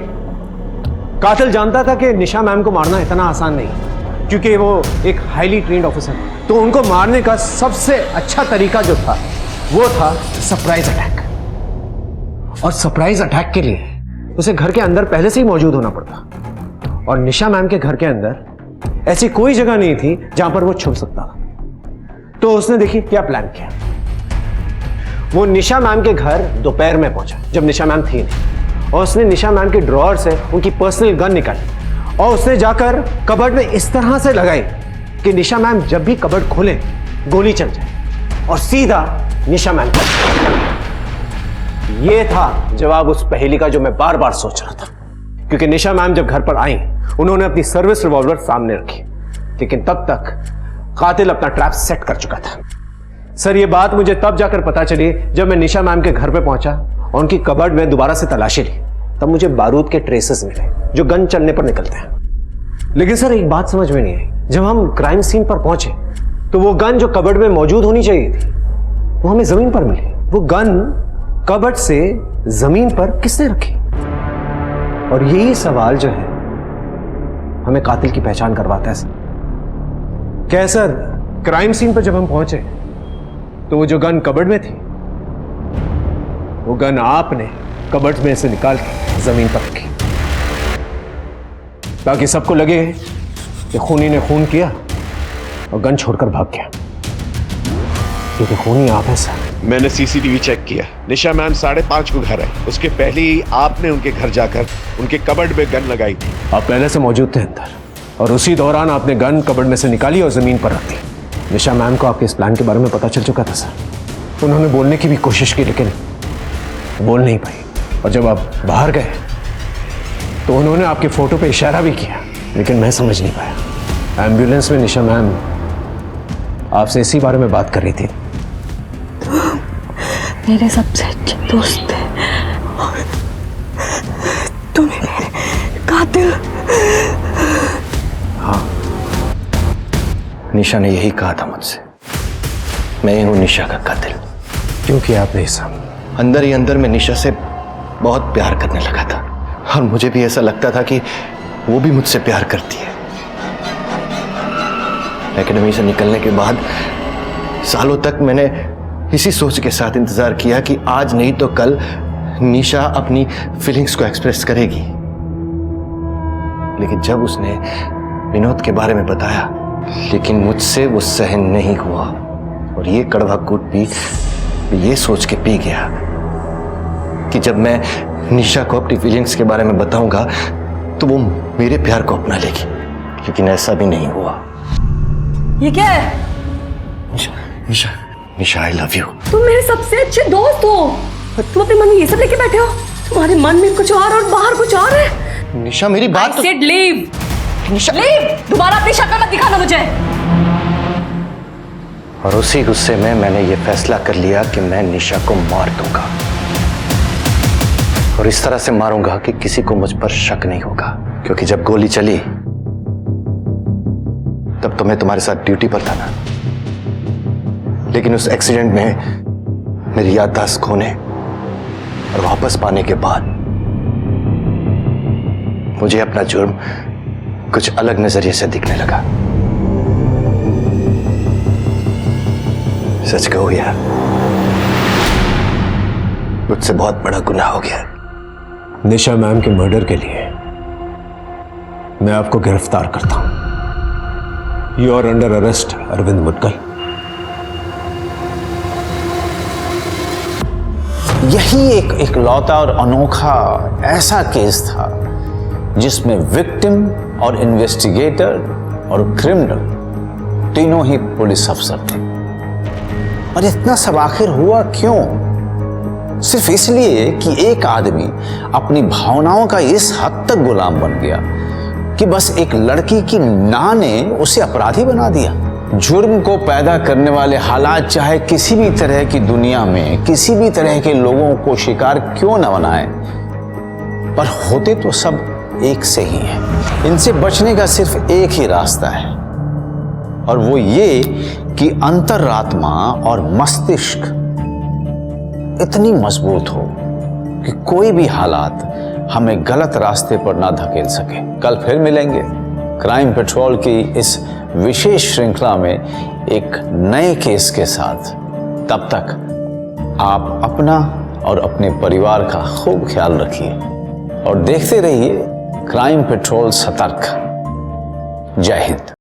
कातिल जानता था कि निशा मैम को मारना इतना आसान नहीं, क्योंकि वो एक हाईली ट्रेन्ड ऑफिसर था। तो उनको मारने का सबसे अच्छा तरीका जो था वो था सरप्राइज अटैक। और सरप्राइज अटैक के लिए उसे घर के अंदर पहले से ही मौजूद होना पड़ता, और निशा मैम के घर के अंदर ऐसी कोई जगह नहीं थी जहां पर वो छुप सकता था। तो उसने देखिए क्या प्लान किया। वो निशा मैम के घर दोपहर में पहुंचा जब निशा मैम थी नहीं, और उसने निशा मैम के ड्रॉअर से उनकी पर्सनल गन निकाली और उसने जाकर कबर्ड में इस तरह से लगाई कि निशा मैम जब भी कबर्ड खोले गोली चल जाए और सीधा निशा मैम पर। यह था जवाब उस पहेली का जो मैं बार बार सोच रहा था, क्योंकि निशा मैम जब घर पर आई उन्होंने अपनी सर्विस रिवॉल्वर सामने रखी, लेकिन तब तक कातिल अपना ट्रैप सेट कर चुका था। सर, यह बात मुझे तब जाकर पता चली जब मैं निशा मैम के घर पर पहुंचा और उनकी कबर्ड में दोबारा से तलाशी ली। तब मुझे बारूद के ट्रेसेस मिले जो गन चलने पर निकलते हैं। लेकिन सर, एक बात समझ में नहीं आई, जब हम क्राइम सीन पर पहुंचे तो वो गन जो कबर्ड में मौजूद होनी चाहिए थी वो हमें जमीन पर मिली। वो गन कबर्ड से जमीन पर किसने रखी? और यही सवाल जो है हमें कातिल की पहचान करवाता है। क्या सर, क्राइम सीन पर जब हम पहुंचे तो वो जो गन कबर्ड में थी वो गन आपने कबर्ड में से निकाल के जमीन पर रखी ताकि सबको लगे कि खूनी ने खून किया और गन छोड़कर भाग गया, क्योंकि खूनी आप है सर। मैंने सीसीटीवी चेक किया, निशा मैम 5:30 को घर आई। उसके पहले ही आपने उनके घर जाकर उनके कबर्ड में गन लगाई थी। आप पहले से मौजूद थे अंदर और उसी दौरान आपने गन कबर्ड में से निकाली और जमीन पर रख दी। निशा मैम को आपके इस प्लान के बारे में पता चल चुका था सर। उन्होंने बोलने की भी कोशिश की लेकिन बोल नहीं पाई, और जब आप बाहर गए तो उन्होंने आपके फोटो पे इशारा भी किया, लेकिन मैं समझ नहीं पाया। एम्बुलेंस में निशा मैम आपसे इसी बारे में बात कर रही थी। मेरे सबसे अच्छे दोस्त थे और तुम मेरे कातिल। हाँ, निशा ने यही कहा था मुझसे, मैं ही हूं निशा का कातिल। क्यों किया आपने ये सब? अंदर ही अंदर मैं निशा से बहुत प्यार करने लगा था और मुझे भी ऐसा लगता था कि वो भी मुझसे प्यार करती है। एकेडमी से निकलने के बाद सालों तक मैंने इसी सोच के साथ इंतजार किया कि आज नहीं तो कल निशा अपनी फीलिंग्स को एक्सप्रेस करेगी। लेकिन जब उसने विनोद के बारे में बताया, लेकिन मुझसे वो सहन नहीं हुआ और ये कड़वा कूट भी ये सोच के पी गया कि जब मैं निशा को अपनी फीलिंग्स के बारे में बताऊंगा तो वो मेरे प्यार को अपना लेगी। लेकिन ऐसा भी नहीं हुआ। ये क्या है? निशा, निशा आई लव यू। तुम मेरे सबसे अच्छे दोस्त हो, तुम अपने मन में ये सब लेके बैठे हो? तुम्हारे मन में कुछ और बाहर कुछ और है। निशा, मेरी बात I said leave। Nisha, leave। दोबारा अपनी शक्ल मत दिखाना मुझे। और उसी गुस्से में मैंने ये फैसला कर लिया कि मैं निशा को मार दूंगा और इस तरह से मारूंगा कि किसी को मुझ पर शक नहीं होगा। क्योंकि जब गोली चली तब तो मैं तुम्हारे साथ ड्यूटी पर था ना, लेकिन उस एक्सीडेंट में मेरी याददाश्त खोने और वापस पाने के बाद मुझे अपना जुर्म कुछ अलग नजरिए से दिखने लगा। सच कहो यार, मुझसे बहुत बड़ा गुनाह हो गया। निशा मैम के मर्डर के लिए मैं आपको गिरफ्तार करता हूं। You are under arrest Arvind Mudgal. यही एक लौता और अनोखा ऐसा केस था जिसमें विक्टिम और इन्वेस्टिगेटर और क्रिमिनल तीनों ही पुलिस अफसर थे। और इतना सब आखिर हुआ क्यों? सिर्फ इसलिए कि एक आदमी अपनी भावनाओं का इस हद तक गुलाम बन गया कि बस एक लड़की की ना ने उसे अपराधी बना दिया। जुर्म को पैदा करने वाले हालात चाहे किसी भी तरह की दुनिया में किसी भी तरह के लोगों को शिकार क्यों न बनाए, पर होते तो सब एक से ही हैं। इनसे बचने का सिर्फ एक ही रास्ता है और वो ये कि अंतरात्मा और मस्तिष्क इतनी मजबूत हो कि कोई भी हालात हमें गलत रास्ते पर ना धकेल सके। कल फिर मिलेंगे क्राइम पेट्रोल की इस विशेष श्रृंखला में एक नए केस के साथ। तब तक आप अपना और अपने परिवार का खूब ख्याल रखिए और देखते रहिए क्राइम पेट्रोल सतर्क। जय हिंद।